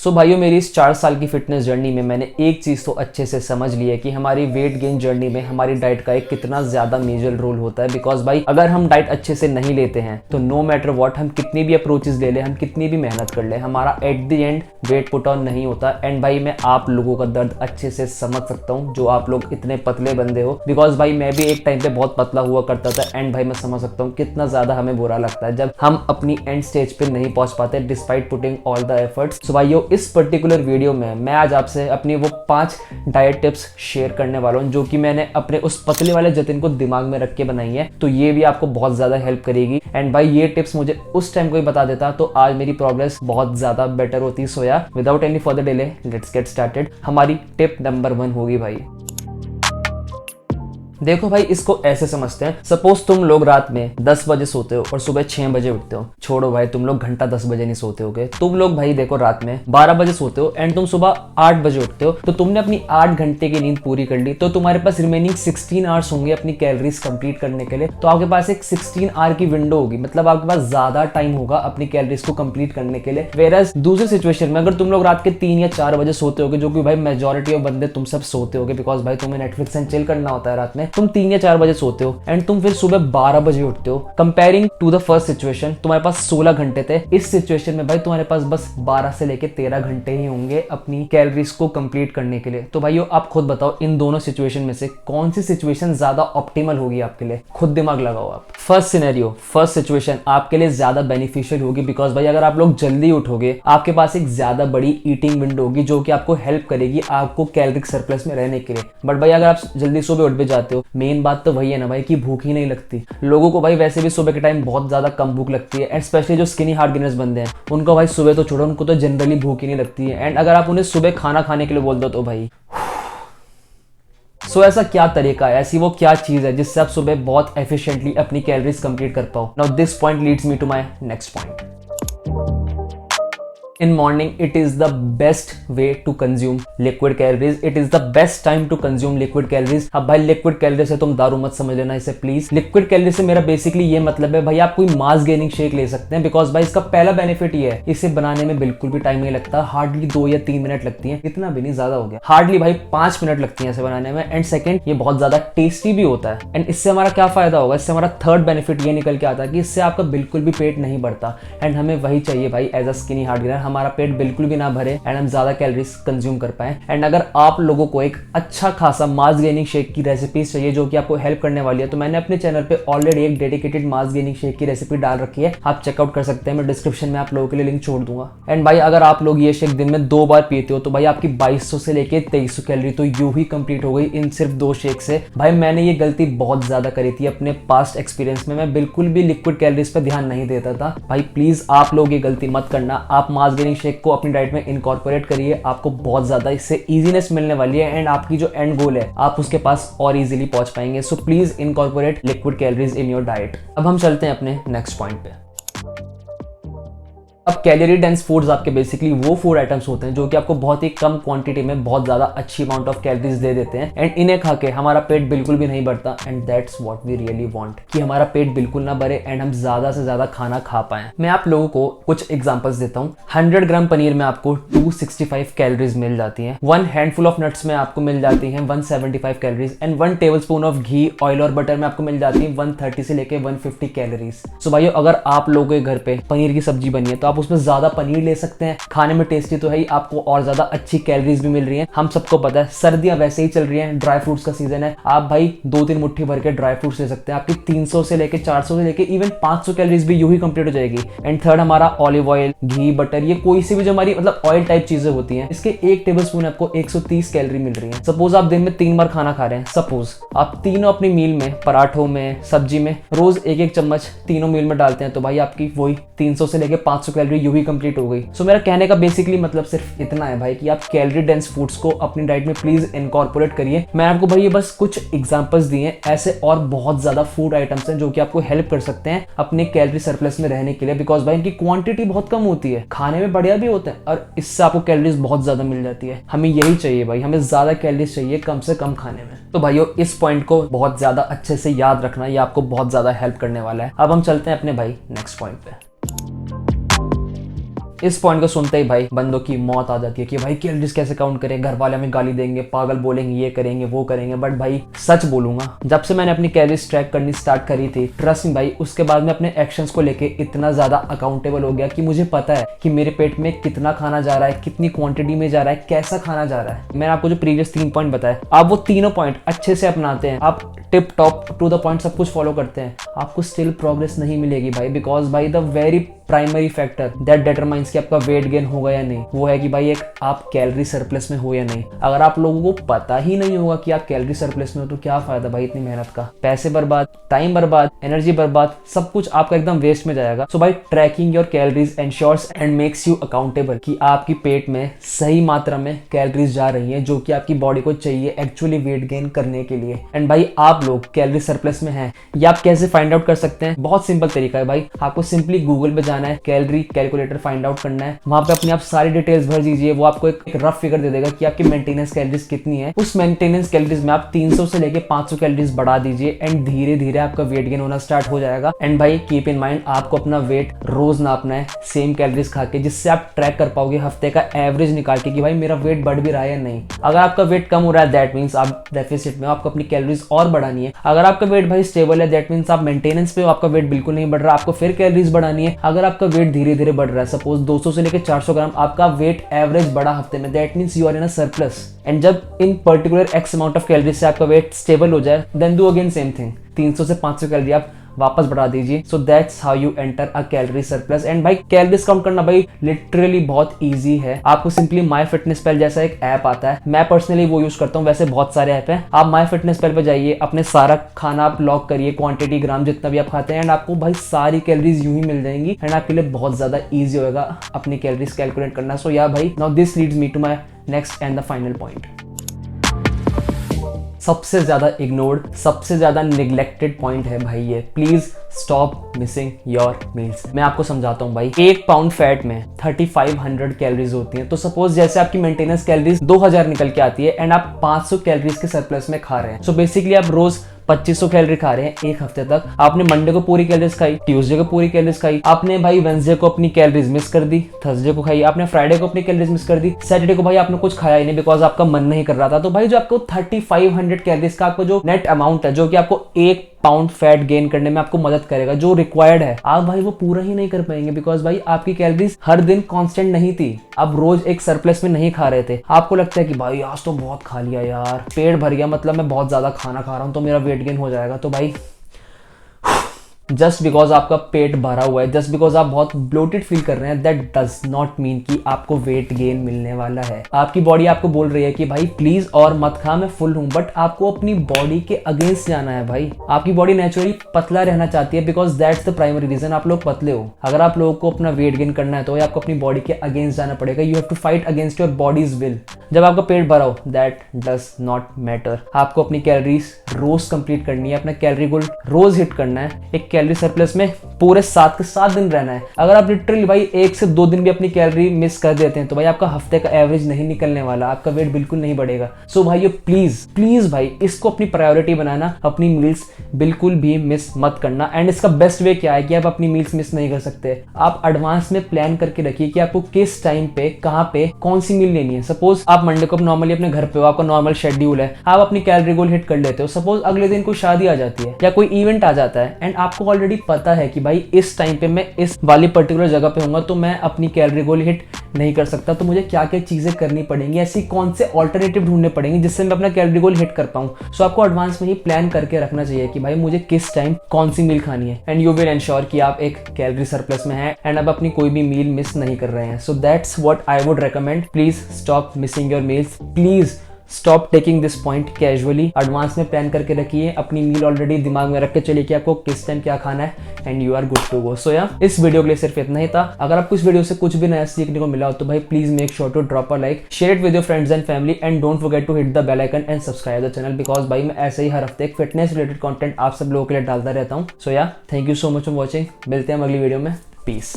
सो भाइयों, मेरी इस 4 साल की फिटनेस जर्नी में मैंने एक चीज़ तो अच्छे से समझ ली है कि हमारी वेट गेन जर्नी में हमारी डाइट का एक कितना ज़्यादा मेजर रोल होता है। बिकॉज भाई अगर हम डाइट अच्छे से नहीं लेते हैं तो नो मैटर व्हाट, हम कितनी भी अप्रोचेस ले लें, हम कितनी भी मेहनत कर ले, हमारा at the end weight put on नहीं होता। एंड भाई मैं आप लोगों का दर्द अच्छे से समझ सकता हूँ जो आप लोग इतने पतले बंदे हो। बिकॉज भाई मैं भी एक टाइम पे बहुत पतला हुआ करता था। एंड भाई मैं समझ सकता हूँ कितना ज़्यादा हमें बुरा लगता है जब हम अपनी एंड स्टेज पे नहीं पहुंच पाते despite putting all the efforts. So भाइयों, इस पर्टिकुलर वीडियो में मैं आज आपसे अपनी वो 5 डाइट टिप्स शेयर करने वाला हूँ जो कि मैंने अपने उस पतले वाले जतिन को दिमाग में रख के बनाई है। तो ये भी आपको बहुत ज़्यादा हेल्प करेगी। एंड भाई ये टिप्स मुझे उस टाइम कोई बता देता तो आज मेरी प्रोग्रेस बहुत ज़्यादा बेटर होती। सो या without any further delay let's get started. हमारी टिप नंबर 1 होगी भाई, देखो भाई इसको ऐसे समझते हैं। सपोज तुम लोग रात में 10 बजे सोते हो और सुबह 6 बजे उठते हो। छोड़ो भाई, तुम लोग घंटा 10 बजे नहीं सोते होगे। तुम लोग भाई देखो रात में 12 बजे सोते हो एंड तुम सुबह 8 बजे उठते हो। तो तुमने अपनी 8 घंटे की नींद पूरी कर ली। तो तुम्हारे पास रिमेनिंग 16 आवर्स होंगे अपनी कैलोरीज कंप्लीट करने के लिए। तो आपके पास एक 16 आवर की विंडो होगी, मतलब आपके पास ज्यादा टाइम होगा अपनी कैलोरीज को कंप्लीट करने के लिए। वेरएज दूसरी सिचुएशन में अगर तुम लोग रात के 3 या 4 बजे सोते होगे, जो कि भाई मेजोरिटी ऑफ बंदे तुम सब सोते होगे बिकॉज भाई तुम्हें नेटफ्लिक्स एंड चिल करना होता है रात में, तुम 3 या 4 बजे सोते हो एंड तुम फिर सुबह 12 बजे उठते हो। Comparing to the first situation तुम्हारे पास 16 घंटे थे। इस सिचुएशन में भाई तुम्हारे पास बस 12 से लेके 13 घंटे ही होंगे अपनी कैलोरीज को कंप्लीट करने के लिए। तो भाइयों आप खुद बताओ इन दोनों सिचुएशन में से कौन सी सिचुएशन ज्यादा ऑप्टिमल होगी आपके लिए? खुद दिमाग लगाओ आप। फर्स्ट सिनेरियो, फर्स्ट सिचुएशन आपके लिए ज्यादा बेनिफिशियल होगी बिकॉज भाई अगर आप लोग जल्दी उठोगे आपके पास एक ज्यादा बड़ी ईटिंग विंडो होगी जो कि आपको हेल्प करेगी आपको कैलोरिक सरप्लस में रहने के लिए। बट भाई अगर आप जल्दी सुबह उठ भी जाते हो, मेन बात तो वही है ना भाई कि भूख ही नहीं लगती। लोगों को भाई वैसे भी सुबह के टाइम बहुत ज्यादा कम भूख लगती है। एंड स्पेशली जो स्किनी हार्ट गेनर्स बंदे हैं उनको भाई सुबह तो छोड़ो, उनको तो जनरली भूख ही नहीं लगती है। एंड अगर आप उन्हें सुबह खाना खाने के लिए बोल दो तो भाई ऐसा क्या तरीका है, ऐसी वो क्या चीज है जिससे आप सुबह बहुत एफिशिएंटली अपनी कैलोरीज कंप्लीट कर पाओ? Now this point leads me to my next point. In morning, it is the best way to consume liquid calories. It is the best time to consume liquid calories. अब भाई liquid calories से तुम दारू मत समझ लेना इसे please. liquid calories से मेरा बेसिकली ये मतलब है भाई आप कोई मास गेनिंग शेक ले सकते हैं बिकॉज भाई इसका पहला बेनिफिट ये है इसे बनाने में बिल्कुल भी टाइम नहीं लगता। हार्डली 2 या 3 मिनट लगती है, इतना भी नहीं, ज्यादा हो गया, हार्डली भाई 5 मिनट लगती है इसे बनाने में। एंड सेकंड, ये बहुत ज्यादा टेस्टी भी होता है। एंड इससे हमारा क्या फायदा होगा? इससे हमारा थर्ड बेनिफिट ये निकल के आता है कि इससे आपका बिल्कुल भी पेट नहीं बढ़ता। एंड हमें वही चाहिए भाई as a skinny hard gainer, हमारा पेट बिल्कुल भी ना भरे एंड हम ज्यादा कैलोरीज कंज्यूम कर पाए। एंड अगर आप लोगों को एक अच्छा खासा मास गेनिंग शेक की रेसिपीज चाहिए जो कि आपको हेल्प करने वाली है तो मैंने अपने चैनल पे ऑलरेडी एक डेडिकेटेड मास गेनिंग शेक की रेसिपी डाल रखी है, आप चेकआउट कर सकते हैं। मैं डिस्क्रिप्शन में आप लोगों के लिए लिंक छोड़ दूंगा। एंड भाई अगर आप लोग ये शेक दिन में 2 बार पीते हो तो भाई आपकी 2200 से लेके 2300 कैलोरी तो यूं ही कंप्लीट हो गई इन सिर्फ 2 शेक से। भाई मैंने ये गलती बहुत ज्यादा करी थी अपने पास्ट एक्सपीरियंस में, मैं बिल्कुल भी लिक्विड कैलोरीज पे ध्यान नहीं देता था। भाई प्लीज आप लोग ये गलती मत करना, आप मास गेनिंग शेक को अपनी डाइट में इनकॉर्पोरेट करिए, आपको बहुत ज्यादा इससे इजीनेस मिलने वाली है एंड आपकी जो एंड गोल है आप उसके पास और इजीली पहुंच पाएंगे। So please incorporate liquid calories in your diet. अब हम चलते हैं अपने नेक्स्ट पॉइंट पे। अब कैलोरी डेंस फूड्स आपके बेसिकली वो फूड आइटम्स होते हैं जो कि आपको बहुत ही कम क्वांटिटी में बहुत ज्यादा अच्छी अमाउंट ऑफ कैलोरीज दे देते हैं एंड इन्हें खा के हमारा पेट बिल्कुल भी नहीं बढ़ता। And that's what we really want कि हमारा पेट बिल्कुल ना भरे एंड हम ज्यादा से ज्यादा खाना खा पाएं। मैं आप लोगों को कुछ एग्जांपल्स देता हूँ। 100 ग्राम पनीर में आपको 265 कैलोरीज मिल जाती हैं। 1 हैंडफुल ऑफ नट्स में आपको मिल जाती हैं 175 calories and 1 tablespoon of ghee, oil और बटर में आपको मिल जाती है 130 से लेके 150 कैलोरीज। सो भाइयों अगर आप लोगों के घर पे पनीर की सब्जी बनी है तो आप उसमें ज्यादा पनीर ले सकते हैं। खाने में टेस्टी तो है ही, आपको और ज्यादा अच्छी कैलोरीज भी मिल रही हैं। हम सबको पता है सर्दियां वैसे ही चल रही हैं, ड्राई फ्रूट्स का सीजन है, आप भाई 2-3 मुट्ठी भर के ड्राई फ्रूट्स ले सकते हैं। आपकी 300 से लेके 400 से लेके इवन 500 कैलोरीज भी यूं ही कंप्लीट हो जाएगी। एंड थर्ड हमारा ऑलिव ऑयल, घी, बटर, ये कोई सी भी जो हमारी मतलब ऑयल टाइप चीजें होती हैं, इसके 1 टेबलस्पून आपको 130 कैलोरी मिल रही है। सपोज आप दिन में 3 बार खाना खा रहे हैं, सपोज आप तीनों अपनी मील में, पराठों में, सब्जी में रोज 1-1 चम्मच तीनों मील में डालते हैं तो भाई आपकी वही 300 से लेके 500 कैलोरी यूं ही कंप्लीट हो गई। सो मेरा कहने का बेसिकली मतलब सिर्फ इतना है भाई कि आप कैलोरी डेंस फूड्स को अपनी डाइट में प्लीज इनकॉर्पोरेट करिए। मैं आपको भाई ये बस कुछ एग्जांपल्स दिए हैं, ऐसे और बहुत ज्यादा फूड आइटम्स हैं जो कि आपको हेल्प कर सकते हैं अपने कैलोरी सरप्लस में रहने के लिए बिकॉज भाई इनकी क्वांटिटी बहुत कम होती है, खाने में बढ़िया भी होते हैं और इससे आपको कैलोरीज बहुत ज्यादा मिल जाती है। हमें यही चाहिए भाई, हमें ज्यादा कैलोरीज चाहिए कम से कम खाने में। तो भाइयों इस पॉइंट को बहुत ज्यादा अच्छे से याद रखना, ये आपको बहुत ज्यादा हेल्प करने वाला है। अब हम चलते हैं अपने भाई नेक्स्ट पॉइंट पे। इस पॉइंट को सुनते ही भाई बंदों की मौत आ जाती है कि भाई कैलोरीज कैसे काउंट करें, घर वाले हमें गाली देंगे, पागल बोलेंगे, ये करेंगे वो करेंगे। बट भाई सच बोलूंगा, जब से मैंने अपनी कैलोरीज ट्रैक करनी स्टार्ट करी थी, ट्रस्ट मी भाई, उसके बाद में अपने एक्शंस को लेके इतना ज्यादा अकाउंटेबल हो गया कि मुझे पता है कि मेरे पेट में कितना खाना जा रहा है, कितनी क्वांटिटी में जा रहा है, कैसा खाना जा रहा है। मैंने आपको जो प्रीवियस 3 पॉइंट बताए, आप वो तीनों पॉइंट अच्छे से अपनाते हैं, आप tip top to the point सब कुछ फॉलो करते हैं, आपको स्टिल प्रोग्रेस नहीं मिलेगी भाई। बिकॉज भाई the very primary factor that determines कि आपका वेट गेन होगा या नहीं, वो है कि भाई एक आप कैलोरी सरप्लस में हो या नहीं। अगर आप लोगों को पता ही नहीं होगा कि आप कैलोरी सरप्लस में हो तो क्या फायदा भाई इतनी मेहनत का, पैसे बर्बाद, टाइम बर्बाद, एनर्जी बर्बाद, सब कुछ आपका एकदम वेस्ट में जाएगा। सो भाई trekking your calories ensures and makes you accountable कि आपकी पेट में सही मात्रा में कैलोरीज जा रही है जो कि आपकी बॉडी को चाहिए एक्चुअली वेट गेन करने के लिए। एंड भाई आप लोग कैलोरी सरप्लस में हैं, ये आप कैसे फाइंड आउट कर सकते हैं? बहुत सिंपल तरीका है भाई, आपको सिंपली गूगल पे जाना है, कैलोरी कैलकुलेटर फाइंड आउट करना है, वहां पे अपनी आप सारी डिटेल्स भर दीजिए, वो आपको एक रफ फिगर दे देगा कि आपकी मेंटेनेंस कैलोरीज कितनी है। उस मेंटेनेंस कैलोरीज में आप 300 से लेके 500 कैलोरीज बढ़ा दीजिए एंड धीरे धीरे आपका वेट गेन होना स्टार्ट हो जाएगा। एंड भाई कीप इन माइंड, आपको अपना वेट रोज नापना है सेम कैलोरीज खा के, जिससे आप ट्रैक कर पाओगे हफ्ते का एवरेज निकाल के कि भाई मेरा वेट बढ़ भी रहा है या नहीं। अगर आपका वेट कम हो रहा है दैट मीन्स आप डेफिसिट में हो, आपको अपनी कैलोरीज और बढ़ानी है। अगर आपका वेट भाई स्टेबल है दैट मीन्स आप मेंटेनेंस पे हो, आपका वेट बिल्कुल नहीं बढ़ रहा, आपको फिर कैलोरीज बढ़ानी है। अगर आपका वेट धीरे धीरे बढ़ रहा है, सपोज 200 से लेकर 400 ग्राम आपका वेट एवरेज बढ़ा हफ्ते में, that means you are in a surplus. And जब in particular x amount of calories से आपका वेट स्टेबल हो जाए, then do again same thing, 300 से 500 कैलोरी आप वापस बढ़ा दीजिए। So that's how you enter a calorie surplus. And भाई कैलोरीज काउंट करना भाई लिटरली बहुत इजी है। आपको सिंपली माई फिटनेस पैल जैसा एक ऐप आता है, मैं पर्सनली वो यूज करता हूँ, वैसे बहुत सारे ऐप हैं। आप माई फिटनेस पैल पे जाइए, अपने सारा खाना आप लॉक करिए, क्वांटिटी ग्राम जितना भी आप खाते हैं, एंड आपको भाई सारी कैलोरीज यूं ही मिल जाएंगी एंड आपके लिए बहुत ज्यादा ईजी होगा अपनी कैलोरीज कैलकुलेट करना। सो या भाई now this leads me to my next and the final point. सबसे ज्यादा इग्नोर्ड, सबसे ज्यादा निग्लेक्टेड पॉइंट है भाई ये, please stop missing your meals. मैं आपको समझाता हूँ भाई, 1 पाउंड फैट में 3500 कैलोरीज होती हैं। तो सपोज जैसे आपकी मेंटेनेंस कैलोरीज 2000 निकल के आती है एंड आप 500 कैलोरीज के सरप्लस में खा रहे हैं। सो बेसिकली आप रोज 2500 कैलोरी खा रहे हैं एक हफ्ते तक। आपने मंडे को पूरी कैलोरीज खाई, ट्यूसडे को पूरी कैलोरीज खाई, आपने भाई वेडनेसडे को अपनी कैलोरीज मिस कर दी, थर्सडे को खाई, आपने फ्राइडे को अपनी कैलोरीज मिस कर दी, सैटरडे को भाई आपने कुछ खाया ही नहीं बिकॉज आपका मन नहीं कर रहा था। तो भाई जो आपको 3500 कैलोरीज का आपको जो नेट अमाउंट है, जो कि आपको 1 पाउंड फैट गेन करने में आपको मदद करेगा, जो रिक्वायर्ड है, आप भाई वो पूरा ही नहीं कर पाएंगे बिकॉज भाई आपकी कैलोरीज हर दिन कांस्टेंट नहीं थी। आप रोज एक सरप्लस में नहीं खा रहे थे। आपको लगता है कि भाई आज तो बहुत खा लिया यार, पेट भर गया, मतलब मैं बहुत ज्यादा खाना खा रहा हूं तो मेरा वेट गेन हो जाएगा। तो भाई जस्ट बिकॉज आपका पेट भरा हुआ है, जस्ट बिकॉज आप बहुत ब्लोटेड फील कर रहे हैं, दैट डज नॉट मीन कि आपको वेट गेन मिलने वाला है। आपकी बॉडी आपको बोल रही है कि भाई प्लीज और मत खा, मैं फुल हूं, बट आपको अपनी बॉडी के अगेंस्ट जाना है भाई। आपकी बॉडी नेचुरली पतला रहना चाहती है because that's the primary reason आप लोग पतले हो। अगर आप लोगों को अपना वेट गेन करना है तो आपको अपनी बॉडी के अगेंस्ट जाना पड़ेगा। You have to fight against your body's will. जब आपका पेट भरा हो दैट डज नॉट मैटर, आपको अपनी कैलोरीज रोज कंप्लीट करनी है, अपना कैलोरी गोल रोज हिट करना है। एक कैलोरी सरप्लस में पूरे 7 के 7 दिन रहना है। अगर आप लिटरली भाई 1 से 2 दिन भी अपनी कैलोरी मिस कर देते हैं तो भाई आपका हफ्ते का एवरेज नहीं निकलने वाला, आपका वेट बिल्कुल नहीं बढ़ेगा। सो भाई प्लीज भाई इसको अपनी प्रायोरिटी बनाना, अपनी मील्स बिल्कुल भी मिस मत करना। एंड इसका बेस्ट वे क्या है कि आप अपनी मील्स मिस नहीं कर सकते, आप एडवांस में प्लान करके रखिए कि आपको किस टाइम पे कहाँ पे कौन सी मील लेनी है। सपोज आप मंडे को नॉर्मली अपने घर पे हो, आपका नॉर्मल शेड्यूल है, आप अपनी कैलोरी गोल हिट कर लेते हो। सपोज अगले दिन कोई शादी आ जाती है या कोई इवेंट आ जाता है एंड आपको ऑलरेडी पता है कि भाई इस टाइम पे मैं इस वाली पर्टिकुलर जगह पे होऊंगा तो मैं अपनी कैलोरी गोल हिट नहीं कर सकता, तो मुझे क्या क्या चीजें करनी पड़ेंगी, ऐसी कौन से ऑल्टरनेटिव ढूंढने पड़ेंगे जिससे मैं अपना कैलोरी गोल हिट कर पाऊं। सो आपको एडवांस में ही प्लान करके रखना चाहिए कि भाई मुझे किस टाइम कौन सी मील खानी है एंड यू विल एंश्योर कि आप एक कैलोरी सरप्लस में हैं एंड अब अपनी कोई भी मील मिस नहीं कर रहे हैं। So that's what I would recommend. Please stop missing your meals, please stop taking this point casually. Advance में प्लान करके रखिए, अपनी मील ऑलरेडी दिमाग में रख के चलिए कि आपको किस टाइम क्या खाना है and you are good to go. So या इस वीडियो के लिए सिर्फ इतना ही था। अगर आपको इस वीडियो से कुछ भी नया सीखने को मिला हो तो भाई please make sure to drop a like, share it with your friends and family and don't forget to hit the bell icon and subscribe the channel because भाई मैं ऐसे ही हर हफ्ते एक फिटनेस रिलेटेड कंटेंट आप सब लोगों के लिए डालता रहता हूँ। सो या thank you so much for watching, मिलते हैं अगली वीडियो में, पीस।